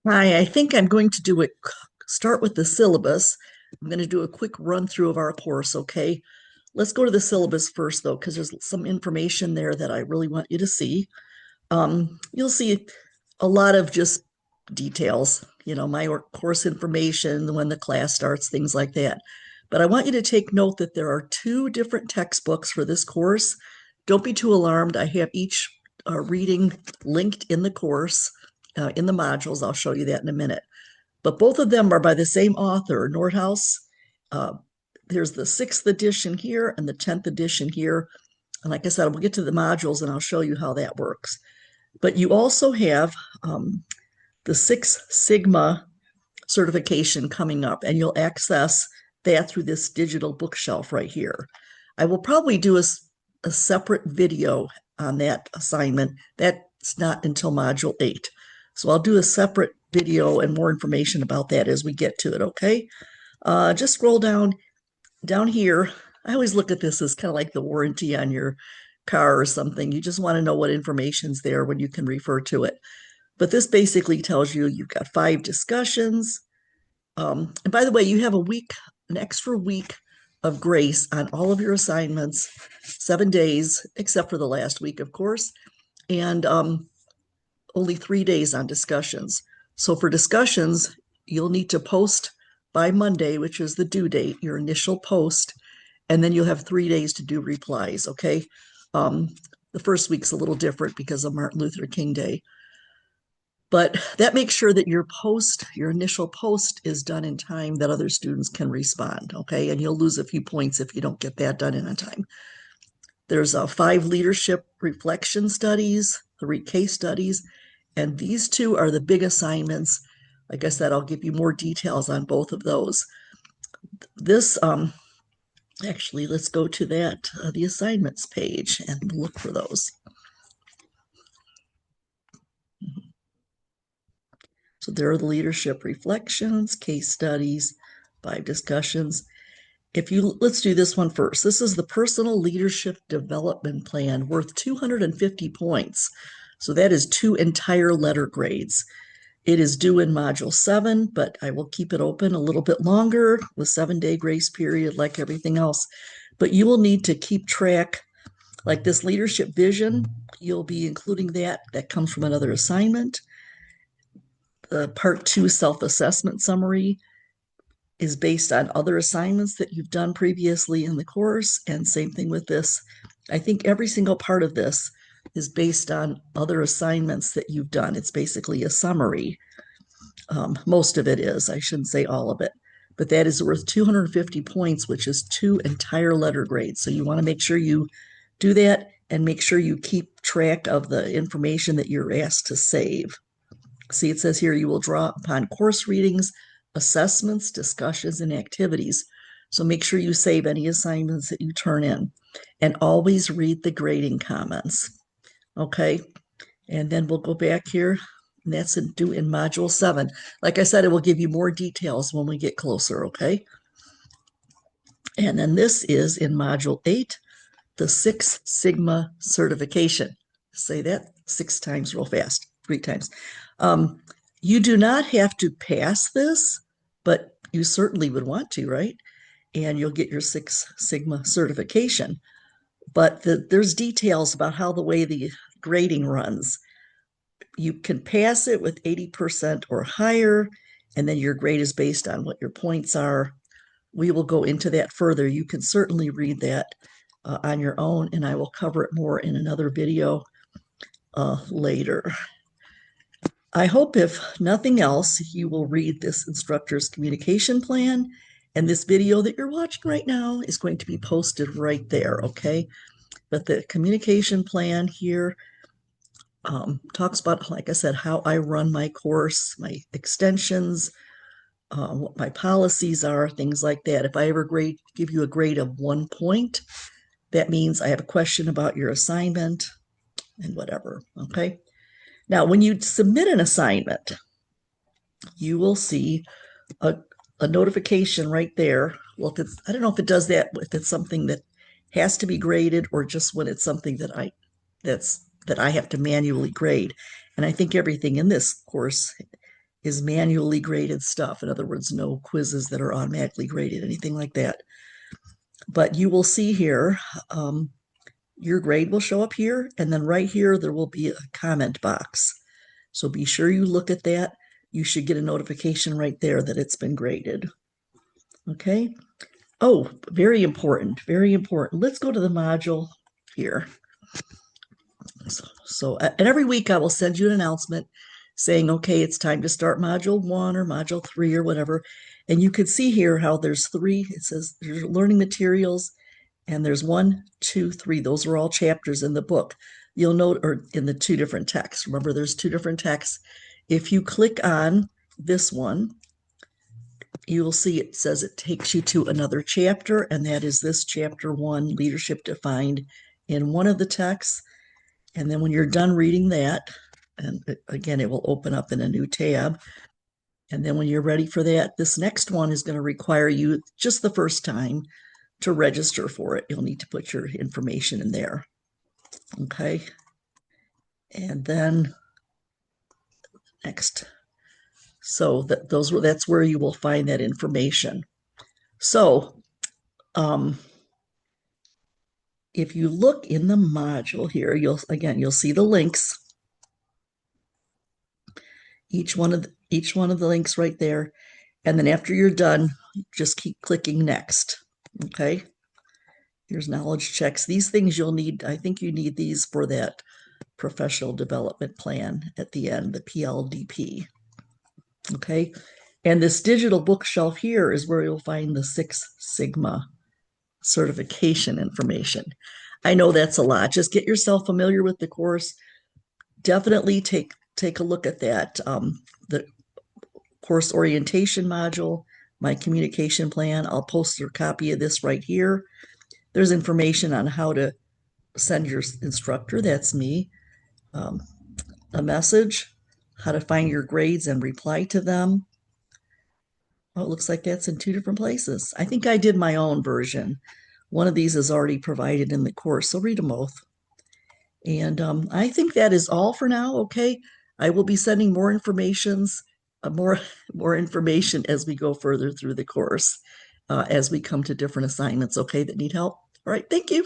Hi, I think I'm going to start with the syllabus. I'm going to do a quick run through of our course, okay? Let's go to the syllabus first, though, because there's some information there that I really want you to see. You'll see a lot of just details, my course information, when the class starts, things like that. But I want you to take note that there are two different textbooks for this course. Don't be too alarmed. I have each reading linked in the course, in the modules. I'll show you that in a minute. But both of them are by the same author, Nordhaus. Uh, there's the 6th edition here and the 10th edition here. And like I said, we'll get to the modules and I'll show you how that works. But you also have the Six Sigma certification coming up, and you'll access that through this digital bookshelf right here. I will probably do a separate video on that assignment. That's not until Module 8. So I'll do a separate video and more information about that as we get to it, okay? Just scroll down here. I always look at this as kind of like the warranty on your car or something. You just want to know what information's there when you can refer to it. But this basically tells you you've got 5 discussions. And by the way, you have an extra week of grace on all of your assignments, 7 days, except for the last week, of course, and only 3 days on discussions. So for discussions, you'll need to post by Monday, which is the due date, your initial post, and then you'll have 3 days to do replies, okay? The first week's a little different because of Martin Luther King Day. But that makes sure that your initial post is done in time that other students can respond, okay? And you'll lose a few points if you don't get that done in a time. There's 5 leadership reflection studies, 3 case studies, and these 2 are the big assignments. Like I said, I'll give you more details on both of those. This, actually, let's go to the assignments page and look for those. So there are the leadership reflections, case studies, 5 discussions. Let's do this one first. This is the personal leadership development plan worth 250 points. So that is 2 entire letter grades. It is due in Module 7, but I will keep it open a little bit longer with 7-day grace period like everything else. But you will need to keep track, like this leadership vision, you'll be including that. That comes from another assignment. The Part 2 self-assessment summary is based on other assignments that you've done previously in the course, and same thing with this. I think every single part of this is based on other assignments that you've done. It's basically a summary. Most of it is, I shouldn't say all of it, but that is worth 250 points, which is 2 entire letter grades. So you want to make sure you do that and make sure you keep track of the information that you're asked to save. See, it says here you will draw upon course readings, assessments, discussions, and activities. So make sure you save any assignments that you turn in, and always read the grading comments. Okay, and then we'll go back here, and that's due in Module 7. Like I said, it will give you more details when we get closer, okay? And then this is in Module 8, the 6 Sigma certification. Say that 6 times real fast, 3 times. You do not have to pass this, but you certainly would want to, right? And you'll get your 6 Sigma certification. But there's details about how the way the grading runs. You can pass it with 80% or higher, and then your grade is based on what your points are. We will go into that further. You can certainly read that on your own, and I will cover it more in another video later. I hope, if nothing else, you will read this instructor's communication plan, and this video that you're watching right now is going to be posted right there, okay? But the communication plan here talks about, like I said, how I run my course, my extensions, what my policies are, things like that. If I ever give you a grade of 1 point, that means I have a question about your assignment and whatever, okay? Now, when you submit an assignment, you will see a notification right there. Well, I don't know if it does that, if it's something that has to be graded or just when it's something that I have to manually grade. And I think everything in this course is manually graded stuff. In other words, no quizzes that are automatically graded, anything like that. But you will see here, your grade will show up here, and then right here, there will be a comment box. So be sure you look at that. You should get a notification right there that it's been graded. Okay. Oh, very important, very important. Let's go to the module here. And every week I will send you an announcement saying, okay, it's time to start module 1 or module 3 or whatever. And you can see here how there's 3. It says there's learning materials, and there's 1, 2, 3. Those are all chapters in the book. You'll note, or in the 2 different texts. Remember, there's 2 different texts. If you click on this one, you will see it says it takes you to another chapter, and that is this chapter 1, Leadership Defined, in one of the texts. And then when you're done reading that, and again, it will open up in a new tab. And then when you're ready for that, this next one is going to require you just the first time to register for it. You'll need to put your information in there. Okay. And then next. So that's where you will find that information. So if you look in the module here, you'll see the links. Each one of the links right there. And then after you're done, just keep clicking next. Okay. Here's knowledge checks. These things you'll need. I think you need these for that professional development plan at the end, the PLDP. Okay. And this digital bookshelf here is where you'll find the 6 Sigma certification information. I know that's a lot. Just get yourself familiar with the course. Definitely take a look at that. The course orientation module, my communication plan. I'll post a copy of this right here. There's information on how to send your instructor, that's me, a message, how to find your grades and reply to them. Oh, it looks like that's in 2 different places. I think I did my own version. One of these is already provided in the course, so read them both. And I think that is all for now. Okay, I will be sending more more information as we go further through the course, as we come to different assignments. Okay, that need help. All right, thank you.